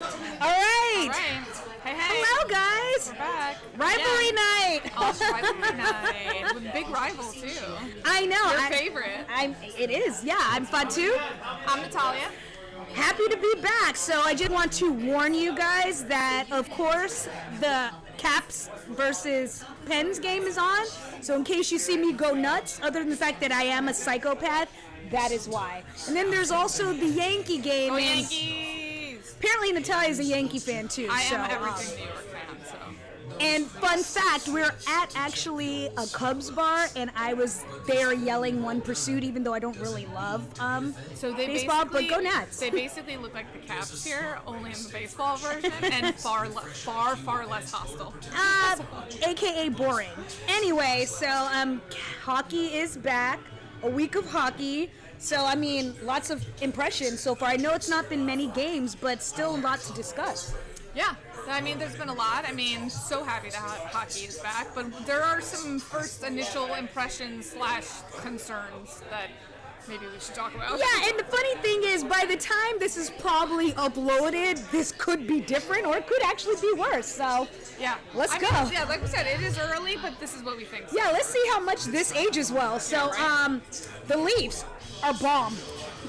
All right. Hey. Hello, guys. We're back. Rivalry night. Oh, rivalry night. With a big rival, too. I know. Your favorite. It is. Yeah, I'm Fatu. I'm Natalia. Happy to be back. So I just want to warn you guys that, of course, the Caps versus Pens game is on. So in case you see me go nuts, other than the fact that I am a psychopath, that is why. And then there's also the Yankee game. Go Yankees! Apparently Natalia's a Yankee fan too. I am everything New York fan, so. And fun fact, we're at actually a Cubs bar, and I was there yelling "One Pursuit," even though I don't really love So they baseball. But go Nats! They basically look like the Caps here, only in the baseball version, and far less hostile. AKA boring. Anyway, so hockey is back. A week of hockey. So, I mean, lots of impressions so far. I know it's not been many games, but still a lot to discuss. Yeah, I mean, there's been a lot. I mean, so happy that hockey is back, but there are some first initial impressions / concerns that maybe we should talk about. Yeah, and the funny thing is, by the time this is probably uploaded, this could be different, or it could actually be worse. So, yeah, let's go. Yeah, like we said, it is early, but this is what we think. So. Yeah, let's see how much this ages well. So, the Leafs are bomb.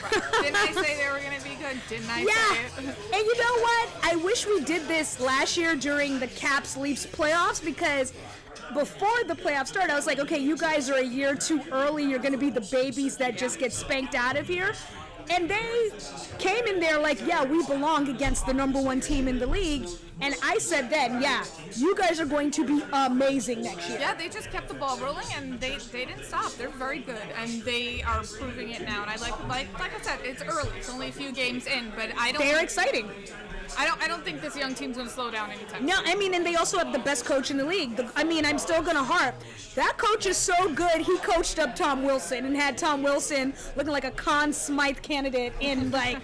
Right. Didn't I say they were going to be good? Didn't I say it? And you know what? I wish we did this last year during the Caps-Leafs playoffs, because before the playoffs started, I was like, okay, you guys are a year too early. You're going to be the babies that just get spanked out of here. And they came in there like, yeah, we belong against the number one team in the league. And I said then, yeah, you guys are going to be amazing next year. Yeah, they just kept the ball rolling, and they didn't stop. They're very good, and they are proving it now. And I like I said, it's early. It's only a few games in, but They're exciting. I don't think this young team's going to slow down anytime soon. No, I mean, and they also have the best coach in the league. I'm still going to harp. That coach is so good, he coached up Tom Wilson and had Tom Wilson looking like a Conn Smythe candidate in the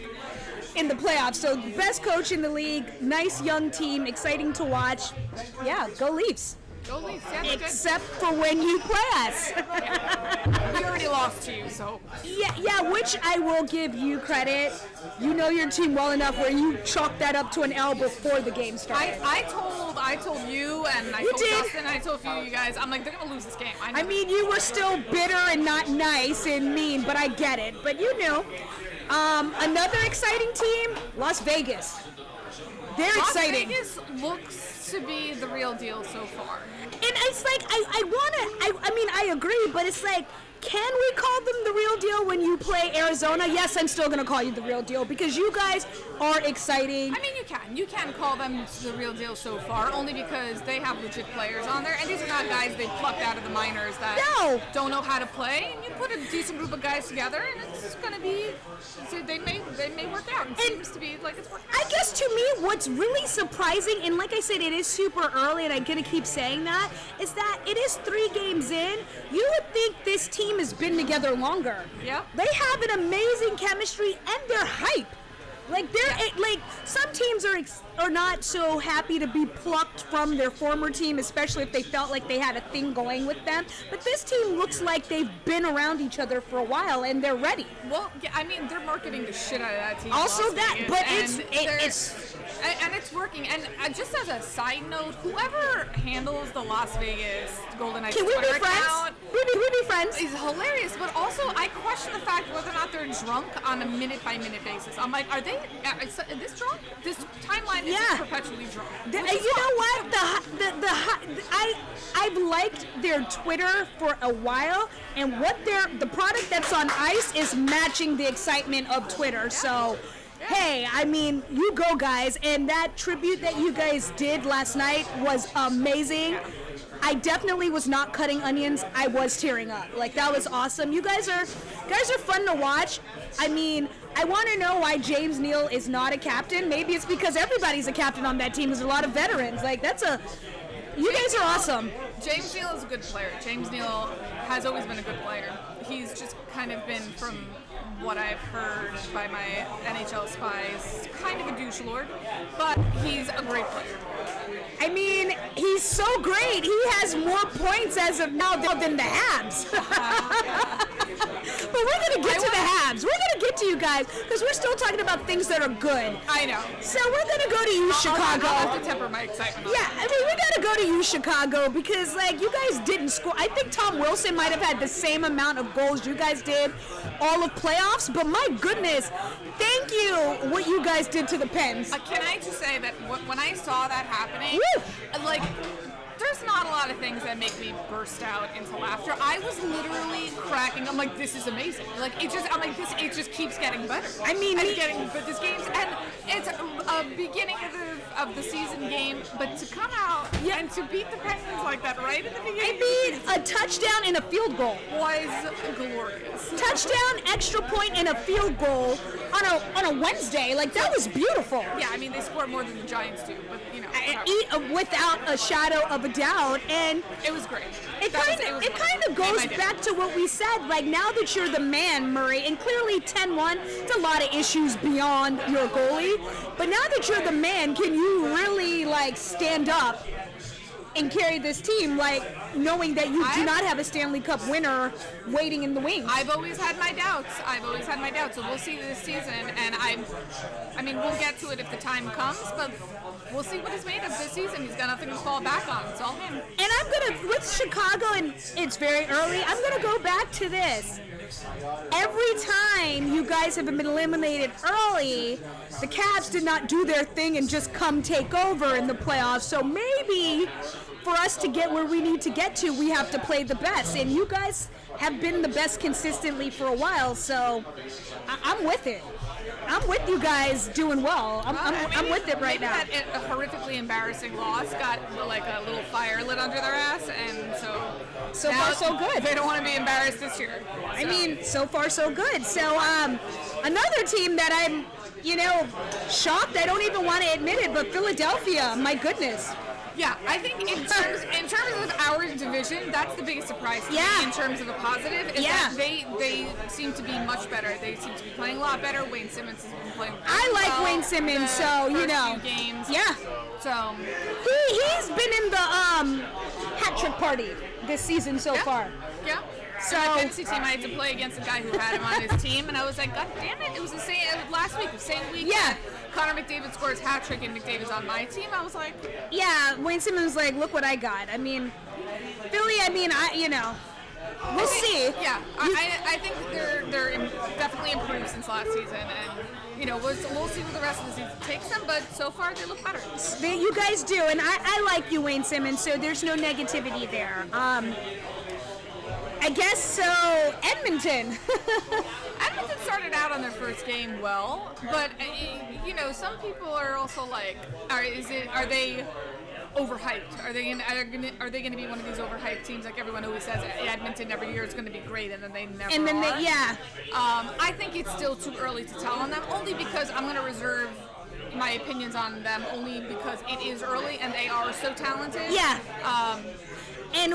playoffs. So best coach in the league, nice young team, exciting to watch. Yeah, go Leafs. Go Leafs, yeah, except for when you play us. We already lost to you, so. Yeah, which I will give you credit. You know your team well enough where you chalked that up to an L before the game started. I told you, and I told Justin, I told a few of you guys, I'm like, they're going to lose this game. I mean, you were still bitter and not nice and mean, but I get it. But you knew. Another exciting team, Las Vegas. They're exciting. Las Vegas looks to be the real deal so far. And it's like, I agree, but it's like, can we call them the real deal when you play Arizona? Yes, I'm still going to call you the real deal because you guys are exciting. I mean, you can. You can call them the real deal so far, only because they have legit players on there. And these are not guys they plucked out of the minors that don't know how to play. And you put a decent group of guys together, and it's going to be, they may work out. It seems to be like it's working out. I guess to me, what's really surprising, and like I said, it is super early, and I'm going to keep saying that, is that it is 3 games in. You would think this team has been together longer. Yeah. They have an amazing chemistry, and they're hype. Like some teams are not so happy to be plucked from their former team, especially if they felt like they had a thing going with them. But this team looks like they've been around each other for a while and they're ready. Well, yeah, I mean, they're marketing the shit out of that team. Also that, but it's working. And just as a side note, whoever handles the Las Vegas Golden Knights Twitter account, we be friends. Is hilarious. But also, I question the fact whether or not they're drunk on a minute-by-minute basis. I'm like, are they this drunk? This timeline is just perpetually drunk. You know what? I've liked their Twitter for a while, and the product that's on ice is matching the excitement of Twitter. Yeah. So. Hey, I mean, you go, guys, and that tribute that you guys did last night was amazing. I definitely was not cutting onions. I was tearing up. Like, that was awesome. You guys are fun to watch. I mean, I want to know why James Neal is not a captain. Maybe it's because everybody's a captain on that team. There's a lot of veterans. Like, you guys are awesome. James Neal is a good player. James Neal has always been a good player. He's just kind of been, from what I've heard by my NHL spies, kind of a douche lord, but he's a great player. I mean, he's so great. He has more points as of now than the Habs. But we're going to get to the Habs. We're going to get get to you guys because we're still talking about things that are good. I know. So we're gonna go to you, Chicago. I'll have to temper my excitement. Yeah, I mean, we gotta go to you, Chicago, because like you guys didn't score. I think Tom Wilson might have had the same amount of goals you guys did all of playoffs, but my goodness, thank you what you guys did to the Pens. Can I just say that when I saw that happening, like, there's not a lot of things that make me burst out into laughter. I was literally cracking. I'm like, this is amazing. Like, it just keeps getting better. I mean, this game's, and it's a beginning of the season game, but to come out and to beat the Penguins like that right at the beginning. I mean, a touchdown and a field goal was glorious. Touchdown, extra point, and a field goal on a Wednesday. Like, that was beautiful. Yeah, I mean, they scored more than the Giants do, but you know, without a shadow of a doubt, and it was great. It kind of goes back to what we said. Like, now that you're the man, Murray, and clearly 10-1, it's a lot of issues beyond your goalie. But now that you're the man, can you really like stand up and carry this team, like knowing that you do not have a Stanley Cup winner waiting in the wings? I've always had my doubts. So we'll see this season, and I mean, we'll get to it if the time comes, but we'll see what he's made of this season. He's got nothing to fall back on. It's all him. And I'm gonna, with Chicago, and it's very early, I'm gonna go back to this. Every time you guys have been eliminated early, the Cavs did not do their thing and just come take over in the playoffs. So maybe for us to get where we need to get to, we have to play the best. And you guys have been the best consistently for a while, so I'm with it. I'm with you guys doing well. I'm with it right now. That a horrifically embarrassing loss got like a little fire lit under their ass, and so far so good. They don't want to be embarrassed this year. I mean, so far so good. So another team that I'm, shocked. I don't even want to admit it, but Philadelphia. My goodness. Yeah, I think in terms of our division, that's the biggest surprise to me in terms of a positive. Is that they seem to be much better. They seem to be playing a lot better. Wayne Simmons has been playing I like well Wayne Simmons, so few games. Yeah. So he's been in the hat trick party this season so far. Yeah. So my fantasy team, I had to play against a guy who had him on his team, and I was like, God damn it! It was the same last week, the same week. Yeah. Connor McDavid scores hat trick, and McDavid's on my team. I was like, yeah. Wayne Simmons was like, look what I got. I mean, Philly. I mean, we'll see. Yeah, I think they're definitely improved since last season, and we'll see what the rest of the season takes them. But so far, they look better. You guys do, and I like you, Wayne Simmons. So there's no negativity there. I guess so. Edmonton. Edmonton started out on their first game well, but some people are also like, are they overhyped? Are they going to be one of these overhyped teams like everyone always says? Edmonton every year is going to be great, and then they never. And then are. I think it's still too early to tell on them, only because I'm going to reserve my opinions on them only because it is early and they are so talented. Yeah. And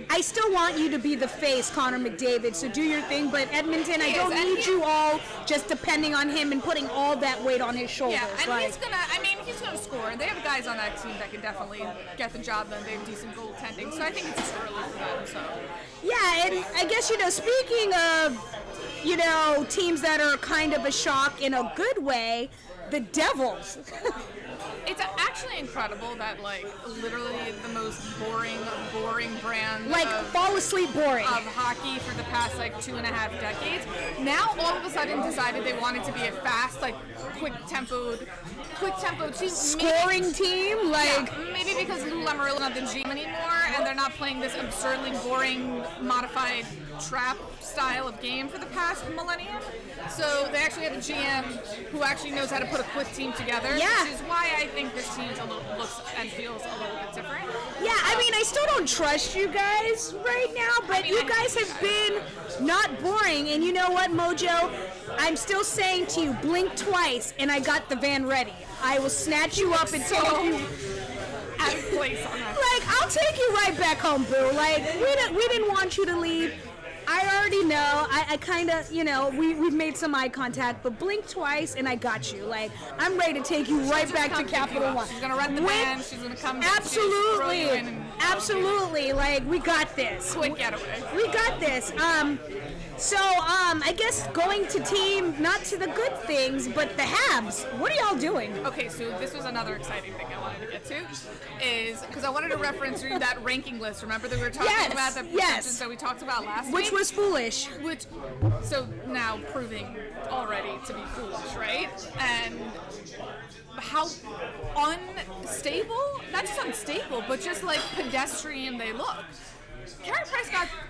I still want you to be the face, Connor McDavid, so do your thing. But Edmonton, I don't need you all just depending on him and putting all that weight on his shoulders. Yeah, and he's gonna score. They have guys on that team that can definitely get the job done. They have decent goaltending, so I think it's just early for them. So. Yeah, and I guess, speaking of, teams that are kind of a shock in a good way, the Devils. It's actually incredible that, like, literally the most boring brand fall asleep boring of hockey for the past, 2.5 decades, now all of a sudden decided they wanted to be a fast, quick tempoed team. Scoring team? Maybe because Lou Lamoriello's not the GM anymore, and they're not playing this absurdly boring, modified trap style of game for the past millennium. So they actually have a GM who actually knows how to put a quick team together, which is why I think this team looks and feels a little bit different. Yeah, I mean, I still don't trust you guys right now, but you guys have been not boring. And you know what, Mojo? I'm still saying to you, blink twice, and I got the van ready. I will snatch you up and take you out of place on that. I'll take you right back home, boo. We didn't want you to leave. I already know. I kind of, we've made some eye contact, but blink twice and I got you. I'm ready to take you right back to Capital One. She's going to rent the van. She's going to come. Absolutely. Absolutely. We got this. Quick getaway. We got this. So, I guess going to team, not to the good things, but the Habs. What are y'all doing? Okay, so this was another exciting thing I wanted to get to, is because I wanted to reference through that ranking list. Remember that we were talking about the percentages that we talked about last week? Which was foolish. So now proving already to be foolish, right? And how unstable, not just unstable, but just like pedestrian they look.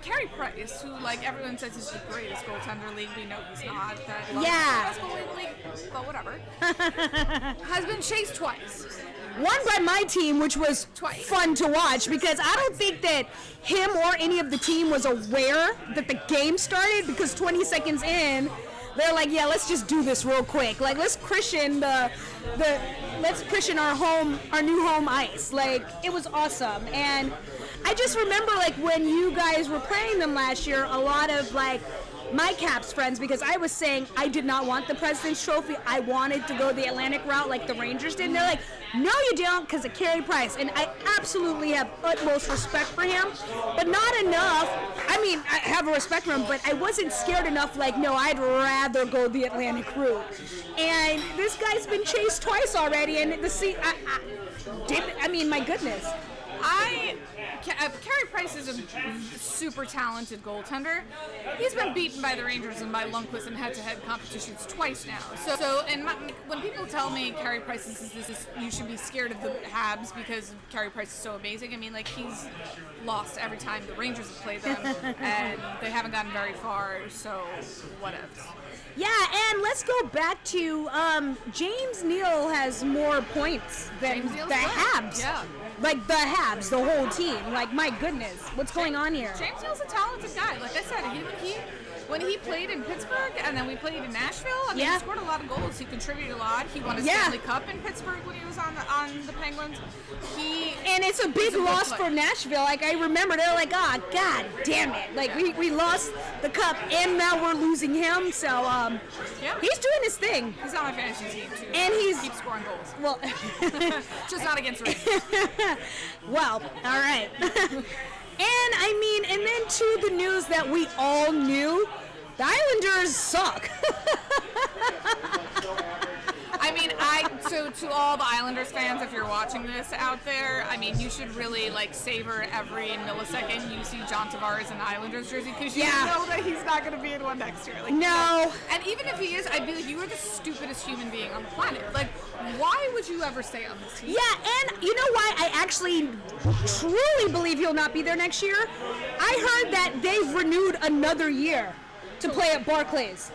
Carey Price, who like everyone says is the greatest goaltender in the league. We know he's not. The best goalie in the league, but whatever. Has been chased twice. One by my team, which was Twice. fun to watch because I don't think that him or any of the team was aware that the game started because 20 seconds in, they're like, yeah, let's just do this real quick. Like, let's christen let's christen our new home ice. Like, it was awesome. And I just remember, like, when you guys were playing them last year, a lot of, like, my Caps friends, because I was saying I did not want the President's Trophy. I wanted to go the Atlantic route like the Rangers did. And they're like, no, you don't, because of Carey Price. And I absolutely have utmost respect for him, but not enough. I mean, I have a respect for him, but I wasn't scared enough, like, no, I'd rather go the Atlantic route. And this guy's been chased twice already, and my goodness. Carey Price is a super talented goaltender. He's been beaten by the Rangers and by Lundqvist in head-to-head competitions twice now. When people tell me Carey Price is you should be scared of the Habs because Carey Price is so amazing, I mean, like, he's lost every time the Rangers have played them, and they haven't gotten very far, so whatever. Yeah, and let's go back to James Neal has more points than the Habs. Yeah. Like the Habs, the whole team. Like, my goodness, what's going on here? James Neal's a talented guy. Like I said, when he played in Pittsburgh and then we played in Nashville, I mean, he scored a lot of goals. He contributed a lot. He won a Stanley Cup in Pittsburgh when he was on the Penguins. And it's a big loss for Nashville. Like, I remember they're like, oh, God damn it. Like, we lost the cup and now we're losing him. So, he's doing his thing. He's on my fantasy team, too. And he keeps scoring goals. Well, just not against Rangers. Well, all right. And then to the news that we all knew, the Islanders suck. I mean, so to all the Islanders fans, if you're watching this out there, I mean, you should really, like, savor every millisecond you see John Tavares in the Islanders jersey, because you know that he's not going to be in one next year. Like, no. And even if he is, I'd be like, you are the stupidest human being on the planet. Like, why would you ever stay on this team? Yeah, and you know why I actually truly believe he'll not be there next year? I heard that they've renewed another year to play at Barclays.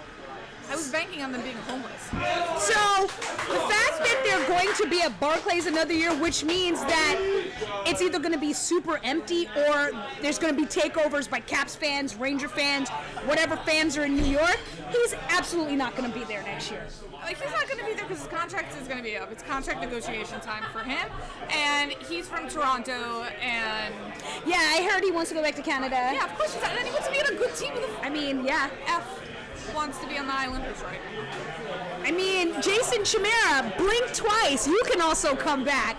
I was banking on them being homeless. So, the fact that they're going to be at Barclays another year, which means that it's either going to be super empty or there's going to be takeovers by Caps fans, Ranger fans, whatever fans are in New York, he's absolutely not going to be there next year. Like, he's not going to be there because his contract is going to be up. It's contract negotiation time for him, and he's from Toronto, and... Yeah, I heard he wants to go back to Canada. Yeah, of course he's not. And he wants to be on a good team with a... I mean, yeah. Wants to be on the Islanders right now. I mean, Jason Chimera, blink twice. You can also come back.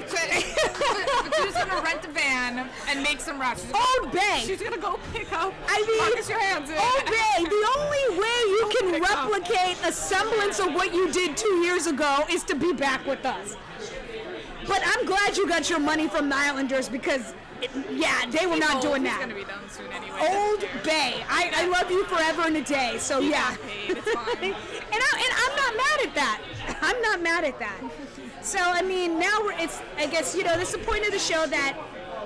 She's gonna rent a van and make some routes. Old Bay. She's gonna go pick up. Marcus Johansson. Old Bay. The only way you can replicate a semblance of what you did 2 years ago is to be back with us. But I'm glad you got your money from the Islanders because, they were not doing that. He's gonna be done soon anyway. Old Bay. I love you forever and a day. So he yeah. got paid. It's fine. and I'm not mad at that. I'm not mad at that. So I mean, now I guess this is the point of the show that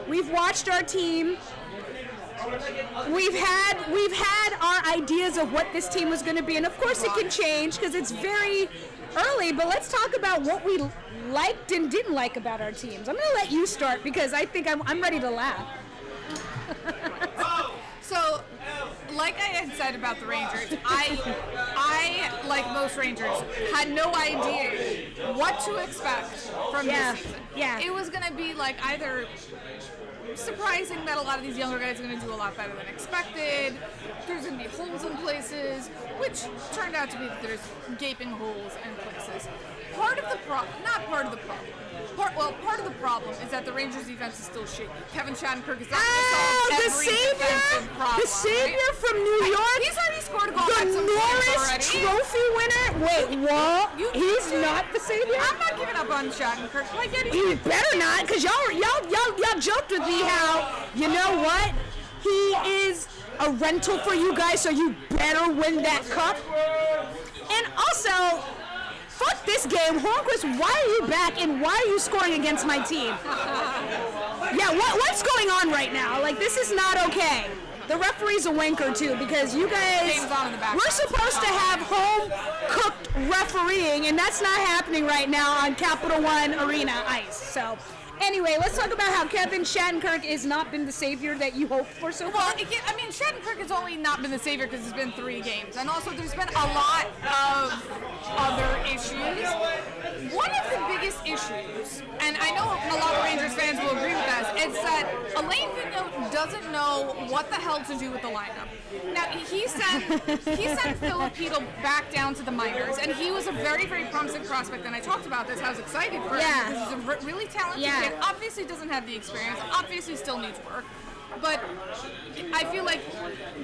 we've watched our team. We've had our ideas of what this team was going to be, and of course it can change because it's very early. But let's talk about what we liked and didn't like about our teams. I'm going to let you start because I think I'm ready to laugh. So, like I had said about the Rangers, I like most Rangers, had no idea what to expect from this season. Yeah. It was going to be like either surprising that a lot of these younger guys are going to do a lot better than expected. There's going to be holes in places, which turned out to be that there's gaping holes in places. Part of the problem problem is that the Rangers defense is still shaky. Kevin Shattenkirk is not Oh, the every defensive problem, savior right? from New York. He's already scored a goal The at some Norris points already. Trophy winner. Wait, what? He's not the savior. I'm not giving up on Shattenkirk. Like You better not, because y'all joked with me how, you know what? He is a rental for you guys, so you better win that cup. And also, fuck this game. Hornquist, why are you back and why are you scoring against my team? Yeah, what's going on right now? Like, this is not okay. The referee's a wanker, too, because you guys, we're supposed to have home-cooked refereeing, and that's not happening right now on Capital One Arena ice. So, anyway, let's talk about how Kevin Shattenkirk has not been the savior that you hoped for so far. Well, I mean, Shattenkirk has only not been the savior because it's been 3 games. And also, there's been a lot of other issues. One of the biggest issues, and I know a lot of Rangers fans will agree with us, is that Alain Vigneault doesn't know what the hell to do with the lineup. Now, he sent Filipino back down to the minors, and he was a very, very promising prospect, and I talked about this. I was excited for him because he's a really talented kid. Obviously doesn't have the experience, obviously still needs work, but I feel like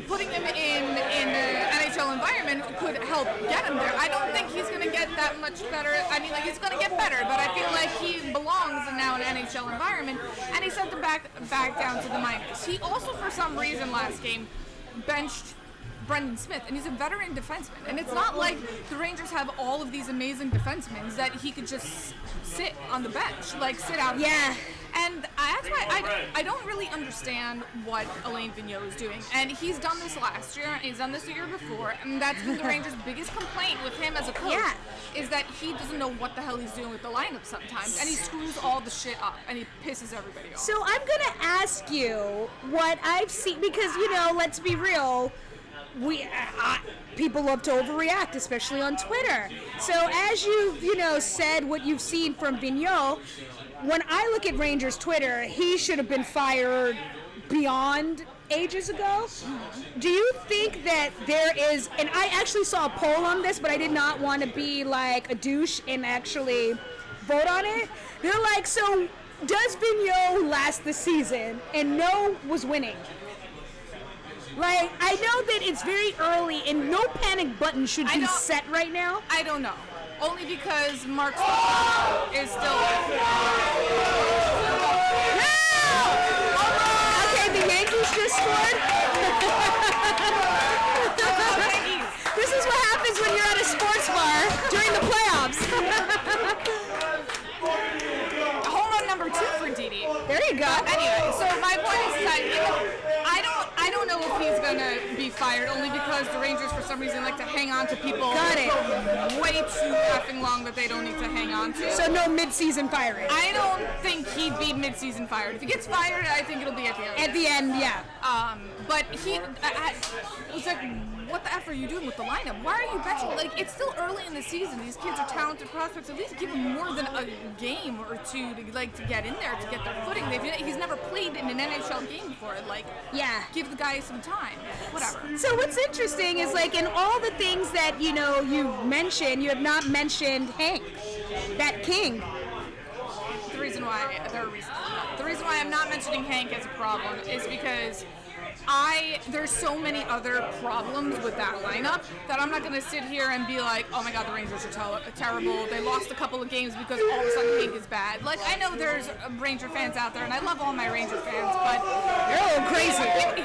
putting him in the NHL environment could help get him there. I don't think he's going to get that much better. I mean, like, he's going to get better, but I feel like he belongs in now an NHL environment, and he sent him back down to the minors. He also, for some reason, last game, benched Brendan Smith, and he's a veteran defenseman. And it's not like the Rangers have all of these amazing defensemen that he could just sit on the bench, like sit out. Yeah. And that's why I don't really understand what Alain Vigneault is doing. And he's done this last year, and he's done this the year before, and that's been the Rangers' biggest complaint with him as a coach, is that he doesn't know what the hell he's doing with the lineup sometimes, and he screws all the shit up, and he pisses everybody off. So I'm going to ask you what I've seen, because, you know, let's be real, people love to overreact, especially on Twitter. So as you said what you've seen from Vigneault, when I look at Rangers Twitter, he should have been fired beyond ages ago. Do you think that there is, and I actually saw a poll on this, but I did not want to be like a douche and actually vote on it. They're like, so does Vigneault last the season? And no was winning. Like, I know that it's very early and no panic button should be set right now. I don't know. Only because Mark is still there. Okay, the Yankees just scored. This is what happens when you're at a sports bar during the playoffs. Home run number 2 for Didi. There you go. Anyway, so my point is that I don't know if he's gonna be fired, only because the Rangers for some reason like to hang on to people for way too effing long that they don't need to hang on to. So no mid-season firing. I don't think he'd be mid-season fired. If he gets fired, I think it'll be at the end. At the end, yeah. But he was like, what the F are you doing with the lineup? Why are you benching? Like, it's still early in the season. These kids are talented prospects. At least give them more than a game or two to get in there, to get their footing. He's never played in an NHL game before. Like, give the guy some time. Whatever. So what's interesting is, like, in all the things that, you mentioned, you have not mentioned Hank, that king. The reason why I'm not mentioning Hank as a problem is because there's so many other problems with that lineup that I'm not going to sit here and be like, oh my God, the Rangers are terrible. They lost a couple of games because all of a sudden Hank is bad. Like, I know there's Ranger fans out there, and I love all my Ranger fans, but they're a little crazy. People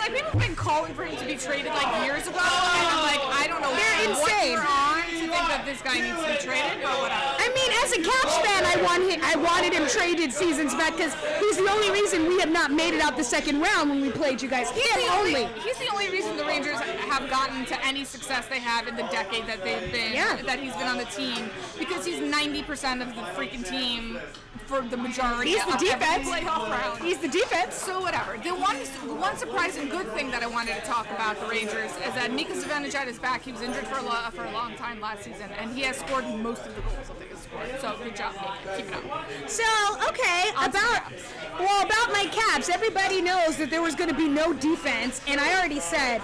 have been calling for him to be traded like years ago, and I'm like, I don't know what you're on to think that this guy needs to be traded, but whatever. I mean, as a Caps fan, I wanted him traded seasons back because he's the only reason we have not made it out the second round when we played you guys. He's the only reason the Rangers have gotten to any success they have in the decade that they've been, that he's been on the team, because he's 90% of the freaking team for the majority of every playoff round. He's the defense. So whatever. The one surprising good thing that I wanted to talk about the Rangers is that Mika Zibanejad is back. He was injured for a long time last season, and he has scored most of the goals. I think he's So good job. Keep it up. So, okay, about my Caps, everybody knows that there was going to be no defense, and I already said,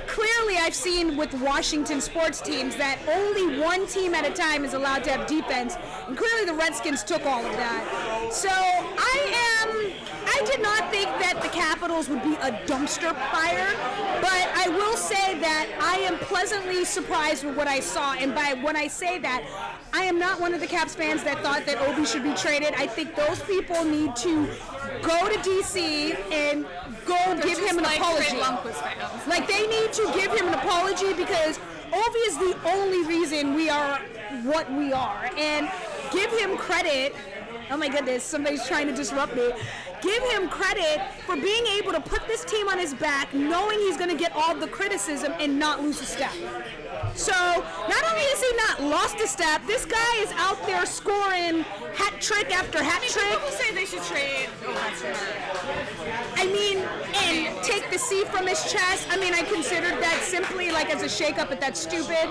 clearly I've seen with Washington sports teams that only one team at a time is allowed to have defense, and clearly the Redskins took all of that. So I did not think that the Capitals would be a dumpster fire, but I will say that I am pleasantly surprised with what I saw, and when I say that, I am not one of the Caps fans that thought that Obi should be traded. I think those people need to go to DC and give him an apology. Like, they need to give him an apology because Ovi is the only reason we are what we are. And give him credit. Oh my goodness, somebody's trying to disrupt me. Give him credit for being able to put this team on his back, knowing he's going to get all the criticism and not lose a step. So, not only has he not lost a step, this guy is out there scoring hat trick after hat trick. People say they should trade I mean, and take the C from his chest. I mean, I considered that simply like as a shakeup, but that's stupid.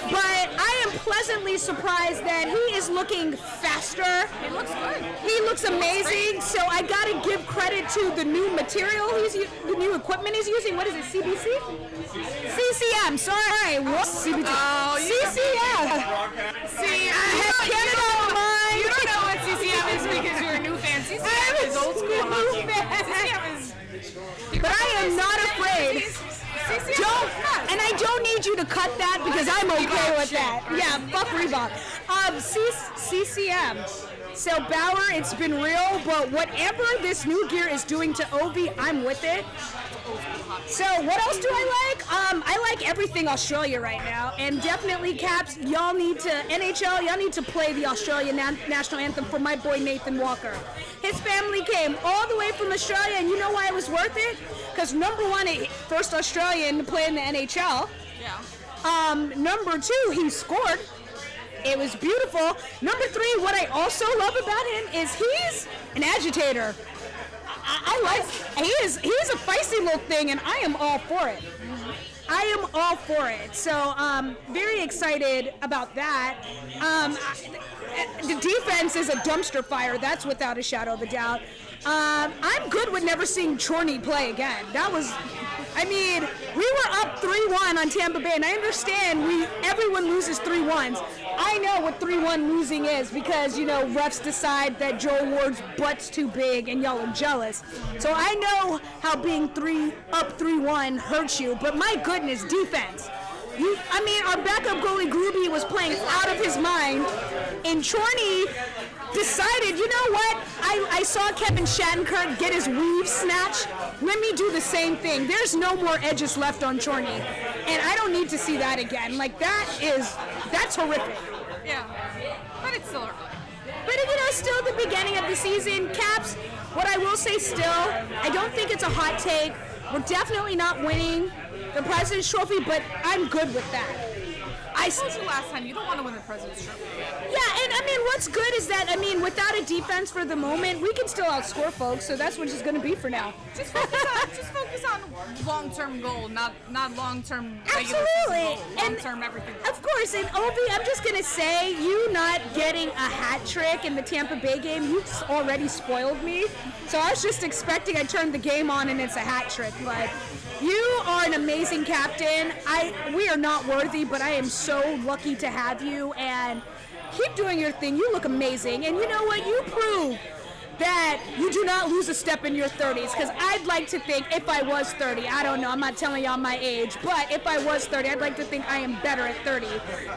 But I am pleasantly surprised that he is looking faster. He looks good. He looks amazing. So I gotta give credit to the new material the new equipment he's using. What is it? CBC? CCM. Sorry, what? CBC. Oh, CCM. See, I have Canada on mine. You don't know what CCM is because you're a new fan. CCM is old school hockey. CCM is. But I am not afraid. And I don't need you to cut that because I'm okay with that. Yeah, fuck Reebok. CCM. So Bauer, it's been real, but whatever this new gear is doing to Ovi, I'm with it. So what else do I like? I like everything Australia right now, and definitely Caps. Y'all need to y'all need to play the Australian national anthem for my boy Nathan Walker. His family came all the way from Australia, and you know why it was worth it? Because number one, first Australian to play in the NHL. Yeah. Number two, he scored. It was beautiful. Number three, what I also love about him is he's an agitator. I like he's a feisty little thing, and I am all for it. I am all for it. So very excited about that. The defense is a dumpster fire. That's without a shadow of a doubt. I'm good with never seeing Chorney play again. That was, I mean, we were up 3-1 on Tampa Bay, and I understand everyone loses 3-1s. I know what 3-1 losing is because, you know, refs decide that Joe Ward's butt's too big and y'all are jealous. So I know how being up 3-1 hurts you, but my goodness, defense. Our backup goalie Gruby was playing out of his mind, and Chorney decided, you know what? I saw Kevin Shattenkirk get his weave snatched. Let me do the same thing. There's no more edges left on Chorney, and I don't need to see that again. Like, that's horrific. Yeah, but it's still early. But, you know, still the beginning of the season. Caps, what I will say still, I don't think it's a hot take. We're definitely not winning the President's Trophy, but I'm good with that. I told you last time, you don't want to win the President's Trophy. Yeah, and I mean, what's good is that, without a defense for the moment, we can still outscore folks, so that's what it's going to be for now. Just focus on long-term goal, not long-term regular Absolutely. season goal, long-term everything. Of course, and Ovi, I'm just going to say, you not getting a hat trick in the Tampa Bay game, you already spoiled me. So I was just expecting I turned the game on and it's a hat trick, but you are an amazing captain. We are not worthy, but I am so lucky to have you, and keep doing your thing. You look amazing, and you know what? You prove that you do not lose a step in your 30s, because I'd like to think if I was 30, I don't know, I'm not telling y'all my age, but if I was 30, I'd like to think I am better at 30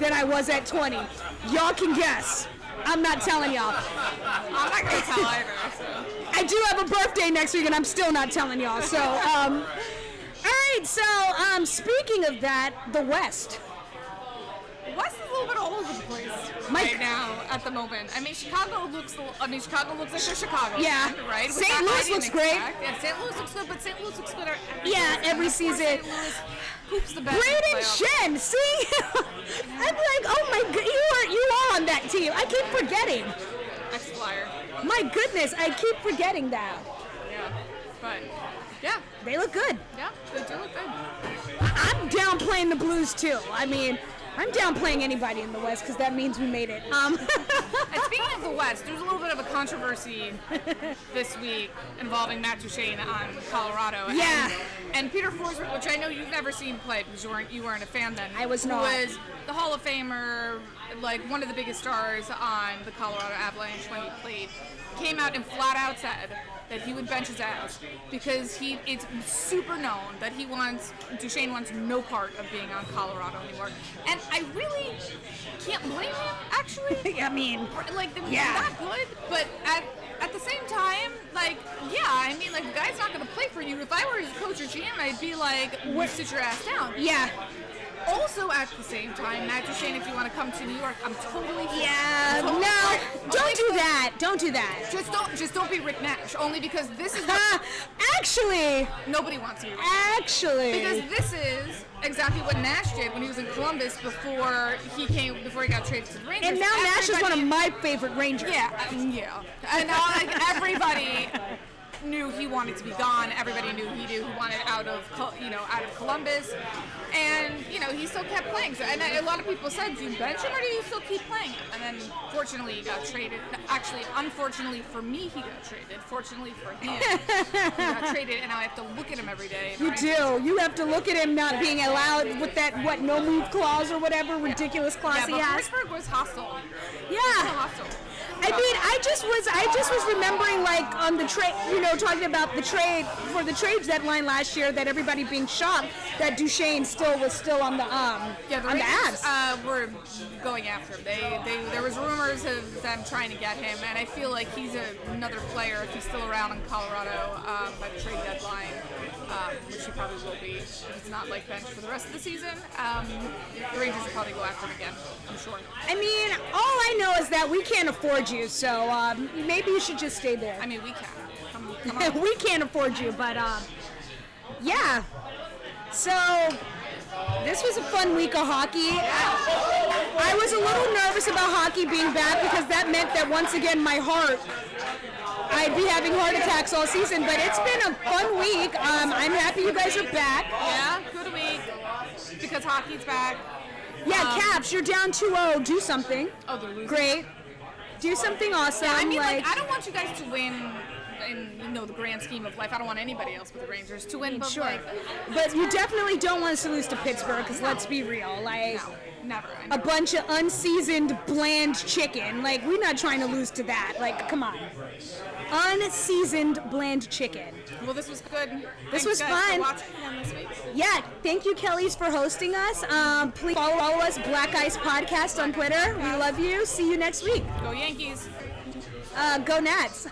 than I was at 20. Y'all can guess. I'm not telling y'all. I'm not going to tell either. So. I do have a birthday next week, and I'm still not telling y'all, so, all right, so speaking of that, the West. West is a little bit all over the place right now at the moment. Chicago looks like they're Chicago. Yeah, right? St. Louis looks great. Yeah, St. Louis looks good, but St. Louis looks good every season. St. Louis poops the bed. Braden Shen, see? I'm like, oh my god, you are on that team. I keep forgetting. Ex-Flyer. My goodness, I keep forgetting that. Yeah, but yeah. They look good. Yeah, they do look good. I'm down playing the Blues too. I'm downplaying anybody in the West because that means we made it. And speaking of the West, there's a little bit of a controversy this week involving Matt Duchene on Colorado. Yeah. And Peter Forsberg, which I know you've never seen play because you weren't a fan then. I was not. Was the Hall of Famer, like one of the biggest stars on the Colorado Avalanche when he played, came out and flat out said that he would bench his ass because it's super known that Duchene wants no part of being on Colorado anymore. And I really can't blame him, actually. I mean, like, they're yeah. not good, but at the same time, like, yeah, I mean, like, the guy's not going to play for you. If I were his coach or GM, I'd be like, sit your ass down. Yeah. Also, at the same time, Matt Duchene, if you want to come to New York, I'm totally for it. Yeah, no, don't do that. Don't do that. Just don't be Rick Nash. Only because this is what actually, nobody wants to be Rick Nash. Actually, because this is exactly what Nash did when he was in Columbus before he got traded to the Rangers. And now Nash is one of my favorite Rangers. Yeah. And now, like, everybody knew he wanted to be gone. Everybody knew he wanted out of Columbus, and he still kept playing. So, and a lot of people said, "Do you bench him or do you still keep playing him?" And then, fortunately, he got traded. Actually, unfortunately for me, he got traded. Fortunately for him, he got traded, and now I have to look at him every day. You do. You have to look at him not being allowed with that no move clause or whatever ridiculous clause he has. Pittsburgh was hostile. Yeah. Hostile. I mean, I just was remembering, like, on the trade, talking about the trade for the trade deadline last year, that everybody being shocked that Duchene was still on the Rangers were going after him. There was rumors of them trying to get him, and I feel like he's another player if he's still around in Colorado by the trade deadline, which he probably will be if it's not like bench for the rest of the season. The Rangers will probably go after him again, I'm sure. I mean, all I know is that we can't afford you, so maybe you should just stay there. I mean, we can. Come on. We can't afford you, but yeah. So this was a fun week of hockey. I was a little nervous about hockey being back because that meant that once again I'd be having heart attacks all season, but it's been a fun week. I'm happy you guys are back. Yeah, good week because hockey's back. Yeah, Caps, you're down 2-0. Do something. Oh, they're losing. Great. Do something awesome. Yeah, I mean, like, I don't want you guys to win in the grand scheme of life. I don't want anybody else but the Rangers to win. But sure. But you definitely don't want us to lose to Pittsburgh because let's be real. Like, no, never. A bunch of unseasoned, bland chicken. Like, we're not trying to lose to that. Like, come on. Unseasoned, bland chicken. Well, this was good. This was fun. For watching them this week. Yeah, thank you, Kellys, for hosting us. Please follow us, Black Ice Podcast on Twitter. We love you. See you next week. Go Yankees. Go Nats.